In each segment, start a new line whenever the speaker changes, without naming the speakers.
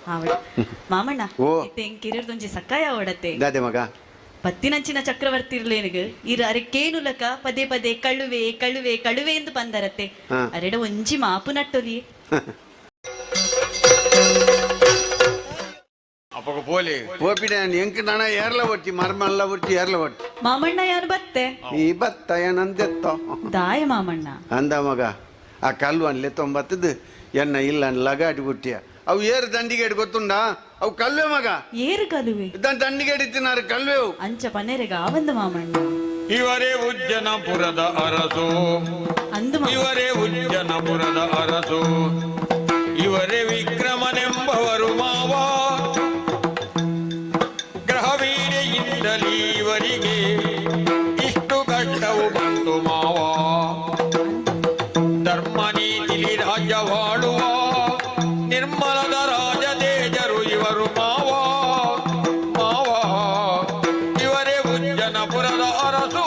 ಆವಡ್ ಮಾಮಣ್ಣ
ಓ.
ಕಿರಿರ್ದೊಂಜಿ ಸಕ್ಕಾಯ ಓಡತ್ತೆ
ದಾದೆ ಮಗ
ಪತ್ತಿನಂಚಿನ ಚಕ್ರವರ್ತಿ ಇರ್ಲೇನಿಗೆ ಇರ ಅರೆಕ್ಕೇನುಲಕ ಪದೇ ಪದೇ ಕಳುವೆ ಕಳುವೆ ಕಳುವೆ ಎಂದು ಬಂದರತ್ತೆ
ಹಾ.
ಅರೆಡ ಒಂಜಿ ಮಾಪು ನಟ್ಟೊಲಿ
ಅಪ್ಪಗ ಪೋಲಿ
ಓಪಿಡ ಎಂಕ್ ನಣ ಏರ್ಲ ಒಟ್ಟಿ ಮರ್ಮಲ್ಲ ಒಟ್ಟಿ ಏರ್ಲ ಒಟ್ಟಿ
ಮಾಮಣ್ಣ ಯಾರು ಬತ್ತೆ
ಈ ಬತ್ತ ಏನಂದೆತ್ತೋ
ದಾಯ ಮಾಮಣ್ಣ
ಅಂದ ಮಗ ಆ ಕಲ್ಲು ಅನ್ಲೆ ತೊಂಬತ್ತದು ಎನ್ನ ಇಲ್ಲ ಲಗಾಡಿ ಬಿಟ್ಟಿಯ ಅವು ಏರು ದಂಡಿಗೇಡಿ ಗೊತ್ತುಂಡಾ ಅವು ಕಲ್ವೇ ಮಗ
ಏರು ಕಲುವೆ
ದಂಡಿಗೇಡಿ ತಿನ್ನಾರು ಕಲ್ವೇವು
ಅಂಚ ಪನ್ನೆರೆಗ ಆವಂದ ಮಾಮಣ್ಣ
ಇವರೇ ಉಜ್ಜನಪುರದ ಅರಸು
ಅಂದು
ಇವರೇ ಉಜ್ಜನಪುರದ ಅರಸು ಇವರೇ ವಿಕ್ರಮನೆಂಬವರು ಮಾವ ಗ್ರಹವೀರೆಯಿಂದಲೇ ಇವರಿಗೆ ಇಷ್ಟು ಕಷ್ಟವು ಬಂತು ಮಾವ ಧರ್ಮ ನೀತಿಲಿ ರಾಜ್ಯವಾಳುವ ನಿರ್ಮಲದ ರಾಜತೇಜರು ಇವರು ಮಾವ ಮಾವ ಇವರೇ ಉಜ್ಜನಪುರದ ಅರಸು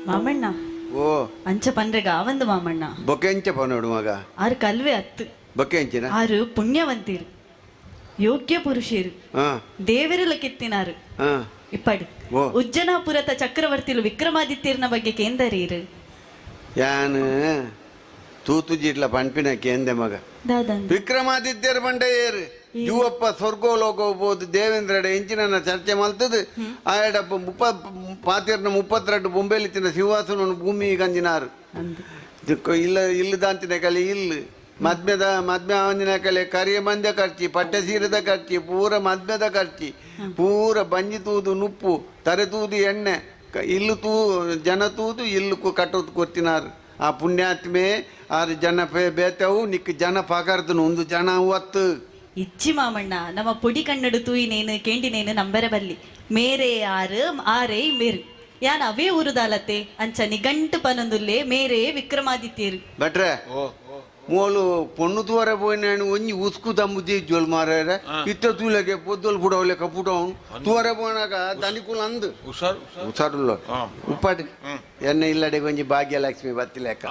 ಮಾಮಣ್ಣ
ಓ
ಅಂಚ ಪನ್ರೆಗ ಆವಂದ ಮಾಮಣ್ಣ
ಬೊಕೆಂಚ ಪನೋಡು ಮಗ
ಆರು ಕಲ್ವೆ ಅತ್ತು
ಬೊಕೆಂಚಿನ
ಆರು ಪುಣ್ಯವಂತೀರು ಯೋಗ್ಯ ಪುರುಷರು
ಹಾ
ದೇವರೆಲ್ಲ ಕೆತ್ತಿನಾರು
ಹಾ
ಇಪ್ಪಡು
ಓ.
ಉಜ್ಜನಾಪುರತ ಚಕ್ರವರ್ತಿಲು ವಿಕ್ರಮಾದಿತ್ಯರ್ನ ಬಗ್ಗೆ ಕೇಂದರೀರು
ಯಾನು ತೂತು ಜಿಡ್ಲ ಪಂಪಿನ ಕೇಂದೆ ಮಗ
ದಾದಂದು
ವಿಕ್ರಮಾದಿತ್ಯರ ಬಂಡ ಏರು ಯುವಪ್ಪ ಸ್ವರ್ಗೋಲೋಕ ಹೋಗ್ಬೋದು ದೇವೇಂದ್ರಡೆ ಇಂಚಿನ ಚರ್ಚೆ ಮಲ್ತದು ಆಯಡಪ್ಪ ಪಾತಿರ್ನ 32 ಬೊಂಬೆಲಿತ್ತಿನ ಸಿಂಹಾಸನ ಭೂಮಿ ಗಂಜಿನಾರು
ಅಂದು
ಇಲ್ಲ ಇಲ್ಲದಂತಿನ ಕಲೆ ಇಲ್ಲ ಮದ್ಮೆ ಆವಂದಿನ ಕಲೆ ಕರಿಯ ಮಂದ್ಯ ಖರ್ಚಿ ಪಟ್ಟೆ ಸೀರದ ಖರ್ಚಿ ಪೂರ ಮದ್ಮೆದ ಖರ್ಚಿ ಪೂರ ಬಂಜಿ ತೂದು ನುಪ್ಪು ತರೆ ತೂದು ಎಣ್ಣೆ ಇಲ್ಲು ಜನ ತೂದು ಇಲ್ಲು ಕಟ್ಟೋದು ಕೊತ್ತಿನಾರು ಆ ಪುಣ್ಯಾತ್ಮೆ ಆರು ಜನ ಬೇತವು ನಿಕ್ ಜನ ಪಕರ್ದನು ಒಂದು ಜನ ಒತ್ತು
ಇಚ್ಚಿ ಮಾಮಣ್ಣ ನಮ್ಮ ಪುಡಿ ಕನ್ನಡು ತೂಯಿನೇನು ಕೇಂಡಿನೇನು ನಂಬರ ಬಲ್ಲಿ ಮೇರೆ ಆರು ಆರೇ ಮೇರು ಯಾನ್ ಅವೇ ಊರುದಾಲತೆ ಅಂಚ ನಿಗಂಟು ಪನೊಂದುಲ್ಲೆ ಮೇರೆ ವಿಕ್ರಮಾದಿತ್ಯರು
ಬಟ್ರೆ ಮೋಲು ಪೊಣ್ಣು ತೋರ పోయినా ಒಂಜಿ ಉಸ್ಕು ದಮ್ಮುದಿ ಜೋಲ್ ಮಾರಾರ ಇತ್ತ ತೂಲಗೆ పొద్దులు పుడవలేక పుడవను తోర పోనాక దనికులు అందు ఉసారులో ఉప్పటి ఎన్న ఇల్లడే కొంచెం భాగ్యలక్ష్మి బత్తి లేక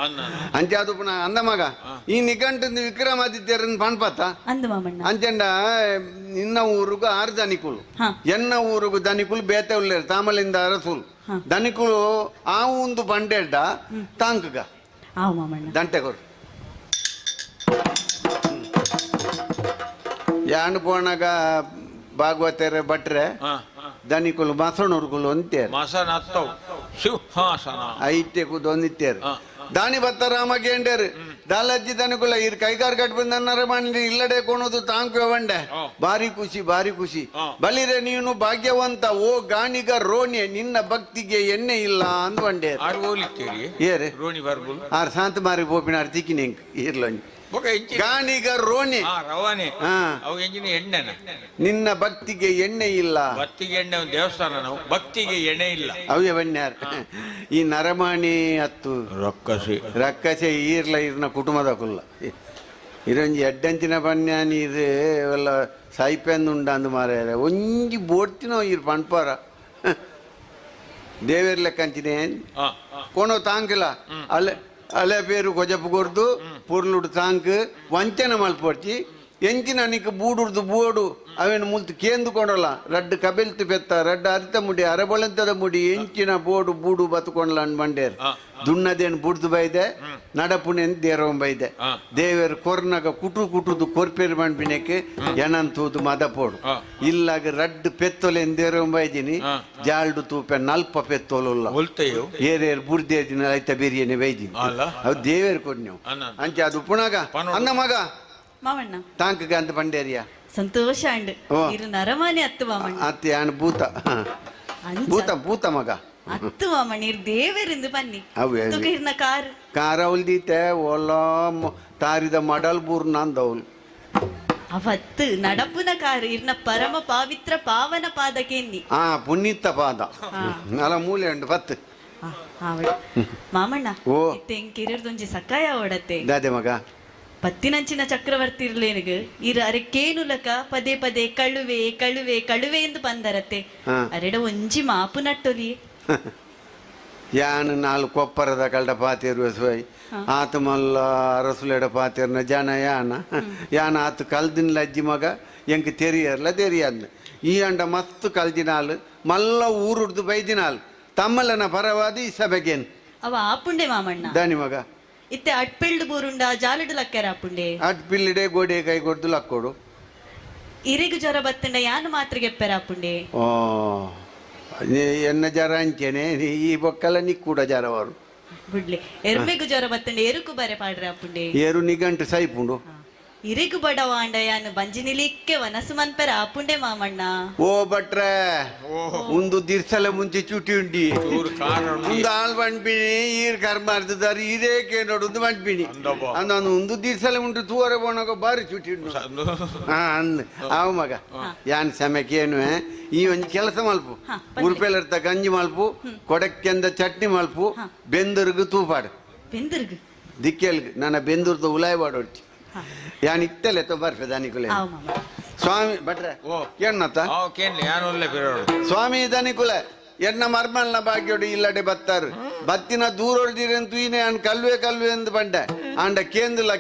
అంతే అదుపున అందమగ ఈ నిఘంటుంది విక్రమాదిత్యరని పన్పత్త
ಅಂದು ಮಾಮಣ್ಣ
అంతేండ నిన్న ఊరుకు 6 ధనికులు
ಹಾ.
ఎన్న ఊరుకు ధనికులు బేతవులేరు తామలింద అరసులు ధనికులు ఆ ఉందు పండేడ్డ తాంకుగా
ಆವು ಮಾಮಣ್ಣ
ದಂಟೆಗೊರು ಯಾನು ಪೋನಾಗ ಭಾಗವತರೆ ಭಟ್ರೆ ಧನಿಕುಲು ಮಸಣೂರ್ಗುಲು ಅಂತಾರೆ
ಮಸನ ಹತ್ತವು ಸಿಂಹಾಸನ
ಐತ್ಯಕು ದೊಂದಿತ್ತೇರು ದಾನಿ ಬತ್ತರಾಮ ಗೇಂಡೇರು ದಾಲಜ್ಜಿ ಧನಿಕುಲ ಇರ್ ಕೈಗಾರ್ ಕಟ್ ಬಂದನ್ನರ ಮಾಡಿ ಇಲ್ಲಡೆ ಕೊಣೋದು ತಾಂಕು ಬಂಡೆ ಭಾರಿ ಖುಷಿ ಬಲಿರೆ ನೀನು ಭಾಗ್ಯವಂತ ಓ ಗಾಣಿಗ ರೋಣಿ ನಿನ್ನ ಭಕ್ತಿಗೆ ಎಣ್ಣೆ ಇಲ್ಲ ಅಂದ್ಕೊಂಡೆ
ಆರು ಹೋಲಿಕ್ಕೇರಿ
ಏರೆ
ರೋಣಿ ಬರ್ಬುಲ್
ಆರ್ ಶಾಂತ ಮಾರಿ ಬೋಪಿನ ತಿಕ್ಕಿನ ಇರ್ಲೊಂಜಿ
ಬೊಕ ಎಂಚಿ
ಗಾಣಿಗ ರೋಣಿ
ರವಾನೆ
ಹಾ
ಅವು ಎಂಜಿನ ಎಣ್ಣೆನ
ನಿನ್ನ ಭಕ್ತಿಗೆ ಎಣ್ಣೆ ಇಲ್ಲ
ಭಕ್ತಿಗೆ ಎಣ್ಣೆ ಒಂದು ದೇವಸ್ಥಾನ ನಾವು ಭಕ್ತಿಗೆ ಎಣ್ಣೆ ಇಲ್ಲ
ಅವೇ ಬನ್ಯಾರ ಈ ನರಮಾಣಿ ಹತ್ತು
ರೊಕ್ಕಸಿ
ರಕ್ಕಸೆ ಈರ್ಲ ಇರ್ನ ಕುಟುಂಬದ ಕುಲ್ಲ ಇರೊಂಜಿ ಎಡ್ಡಂಚಿನ ಬನ್ಯಾನಿ ಇದು ಎಲ್ಲ ಸೈಪೆಂದುಂಡ ಅಂದು ಮಾರ ಒಂಜಿ ಬೋಡ್ತಿನೋ ಇರ್ ಪಣ್ಪಾರ ದೇವೇರ್ ಲೆಕ್ಕಂಚಿನೇ ಕೋಣೋ ತಾಂಕಿಲ್ಲ ಅಲೆ పేరు కొజపుకొర్దు పొర్లుడు తాంక్ వంచన మల్పొచ్చి ఎంచిన నీకు బూడుర్దు బోడు ಅವೇನು ಮುಲ್ತು ಕೇಂದು ಕೊಡಲ್ಲ ರಡ್ಡು ಕಬೆಲ್ತು ಪೆತ್ತ ರಡ್ಡು ಅರಿತ ಮುಡಿ ಅರಬೊಳೆಂತದ ಮುಡಿ ಎಂಚಿನ ಬೋಡು ಬೂಡು ಬತ್ಕೊಂಡ್ಲ ಅನ್ ಬಂಡೇರು ದುಣ್ಣದೇನು ಬುಡ್ದು ಬೈದೆ ನಡಪುಣೆನ್ ದೇರವಂ ಬೈದೆ ದೇವೇರು ಕೊರ್ನಗ ಕುಟುದು ಕೊರ್ಪೇರು ಮಣ್ಪಿನೆಕ್ಕೆ ಎನಂತೂದು ಮದಪೋಡು ಇಲ್ಲಾಗ ರಡ್ಡು ಪೆತ್ತೊಲೆನ್ ದೇರವಂ ಬೈದಿನಿ ಜಾಲ್ಡು ತೂಪೆ ನಲ್ಪ ಪೆತ್ತೊಲುಲ್ಲ ಏರೇರು ಬುರ್ದೇದಿನ ಐತ ಬಿರಿಯಾನಿ ಬೈದಿನಿ ಅವು ದೇವೇರು ಕೊಡ್ನೆವು ಅಂಚೆ ಅದು ಪುಣಗ ಅನ್ನ ಮಗ
ಮಾಮಣ್ಣ
ತಾಂಕಗ ಅಂತ ಬಂಡೇರಿಯಾ
ಸಂತೋಷ ಅಂಡ್ ಇರು ನರಮಾನೆ ಅತ್ತು ಮಾಮಣ್ಣ
ಅತ್ತೆ ಯಾನು ಭೂತ ಮಗ
ಅತ್ತು ಮಾಮಣ್ಣ ಇರು ದೇವರಿಂದ ಬನ್ನಿ
ಅವೇ
ತುಗಿರ್ನ ಕಾರ್
ಕಾರ ಉಲ್ದೀತೆ ಓಲ ತಾರಿದ ಮಡಲ್ ಬೂರ್ ನಂದವಳು
ಅವತ್ತು ನಡಪುನ ಕಾರ್ ಇರ್ನ ಪರಮ ಪಾವಿತ್ರ ಪಾವನ ಪಾದಕೆನ್ನಿ
ಪುಣ್ಯಿತ ಪಾದ ಅಲ್ಲ ಮೂಲೆ ಉಂಟು ಪತ್ತು
ಮಾಮಣ್ಣ
ಓ
ಕಿರಿರ್ದೊಂಜಿ ಸಕ್ಕಾಯ ಓಡತ್ತೆ
ದಾದೆ ಮಗ
ಪತ್ತಿನಂಚಿನ ಚಕ್ರವರ್ತಿ ಇರ್ಲೇನಿಗೆ ಇರ ಅರೆಕ್ಕೇನುಲಕ ಪದೇ ಪದೇ ಕಳುವೆ ಕಳುವೆ ಕಳುವೆ ಎಂದು ಬಂದರತ್ತೆ ಅರೆಡ ಒಂಜಿ ಮಾಪು ನಟ್ಟೊಲಿ
ಯಾನ್ ನಾಲ್ ಕೊಪ್ಪರದ ಕಲ್ಡ ಪಾತೇರು ಸೋಯ್ ಆತ ಮಲ್ಲ ಅರಸುಲೆಡ ಪಾತೇರ್ನ ಜನ ಯಾನ ಆತ ಕಲ್ದಿನ ಅಜ್ಜಿ ಮಗ ಎಂಕ್ ತೆರಿಯರ್ನ ಈ ಅಂಡ ಮಸ್ತ್ ಕಲ್ದಿನಾಲ್ ಮಲ್ಲ ಊರುಡ್ದು ಬೈದಿನಾಲ್ ತಮ್ಮಲ್ಲನ ಪರವಾದಿ ಸಭೆಗೇನು
ಅವ ಆಪುಂಡೆ ಮಾಮಣ್ಣ
ದಾನಿ ಮಗ
ಇತ್ತೆ ಅಟ್ಪಿಲ್ಡ್ ಬೂರುಂಡ ಜಾಲಡು ಲಕ್ಕೆರ ಆಪುಂಡೆ
ಅಟ್ ಪಿಲ್ಲಿಡೆ ಗೋಡೆ ಕೈ ಕೊಡ್ದು ಲಕ್ಕೋಡು
ಇರಿಗು ಜ್ವರ ಬತ್ತಂಡ ಯಾನು ಮಾತ್ರ ಗೆಪ್ಪೆರ ಆಪುಂಡೆ
ಓ ಎನ್ನ ಜರ ಅಂಚೆನೆ ಈ ಬೊಕ್ಕಲ ನಿ ಕೂಡ ಜರವರು
ಬಿಡ್ಲಿ ಎರ್ಮೆಗು ಜ್ವರ ಬತ್ತಂಡ ಎರುಕು ಬರೆ ಪಾಡ್ರೆ ಆಪುಂಡೆ
ಏರು ನಿಗಂಟು ಸೈಪುಂಡು
ಇರಿಗು ಬಡವಾಂಡ ಯಾನು ಬಂಜಿನಿಲಿಕ್ಕೆ ವನಸು ಮನ್ಪೆರ ಆಪುಂಡೆ ಮಾಮಣ್ಣ
ಓ ಭಟ್ರೆ ಒಂದು ದಿರ್ಸಲ ಮುಂಚೆ ಚುಟಿ ಉಂಡಿ ಒಂದು ಆಳ್ ಬಂಡ್ಬಿಣಿ ಈರ್ ಕರ್ಮಾರ್ದಾರ ಈರೇಕೆ ನೋಡುದು ಬಂಡ್ಬಿಣಿ ಅಂದ ಒಂದು ದಿರ್ಸಲ ಉಂಟು ತೂವರೆ ಬೋಣಗ ಬಾರಿ ಚುಟಿ ಉಂಟು ಹಾ ಅಂದ್ ಅವ ಮಗ ಯಾನ್ ಸಮಯಕ್ಕೇನು ಈ ಒಂದು ಕೆಲಸ ಮಲ್ಪು ಉರುಪೆಲರ್ತ ಗಂಜಿ ಮಲ್ಪು ಕೊಡಕ್ಕೆಂದ ಚಟ್ನಿ ಮಲ್ಪು ಬೆಂದರ್ಗು ತೂಪಾಡು
ಬೆಂದರ್ಗು
ದಿಕ್ಕೆಲ್ಗು ನನ್ನ ಬೆಂದೂರ್ದ ಉಲಾಯ್ ಬಾಡೊಟ್ಟಿ ಯಾನ್ ಇತ್ತಲೆ ಬರ್ಫೆ ದಾನಿಕುಲೆ
ಆವ್ ಮಾಮ
ಸ್ವಾಮಿ ಭಟ್ರೆ ಕೇಳತ್ತ ಸ್ವಾಮಿ ದಾನಿಕುಲ ಎನ್ನ ಮರ್ಮಲ್ನ ಭಾಗ್ಯೋಡು ಇಲ್ಲಡೆ ಬತ್ತಾರು ಬತ್ತಿನ ದೂರ ಹೊಡೆದಿರಂತೂ ಇನೇ ಅನ್ ಕಲ್ವೆ ಎಂದು ಬಂಡೆ ಅಂಡ ಕೇಂದ್ರಲ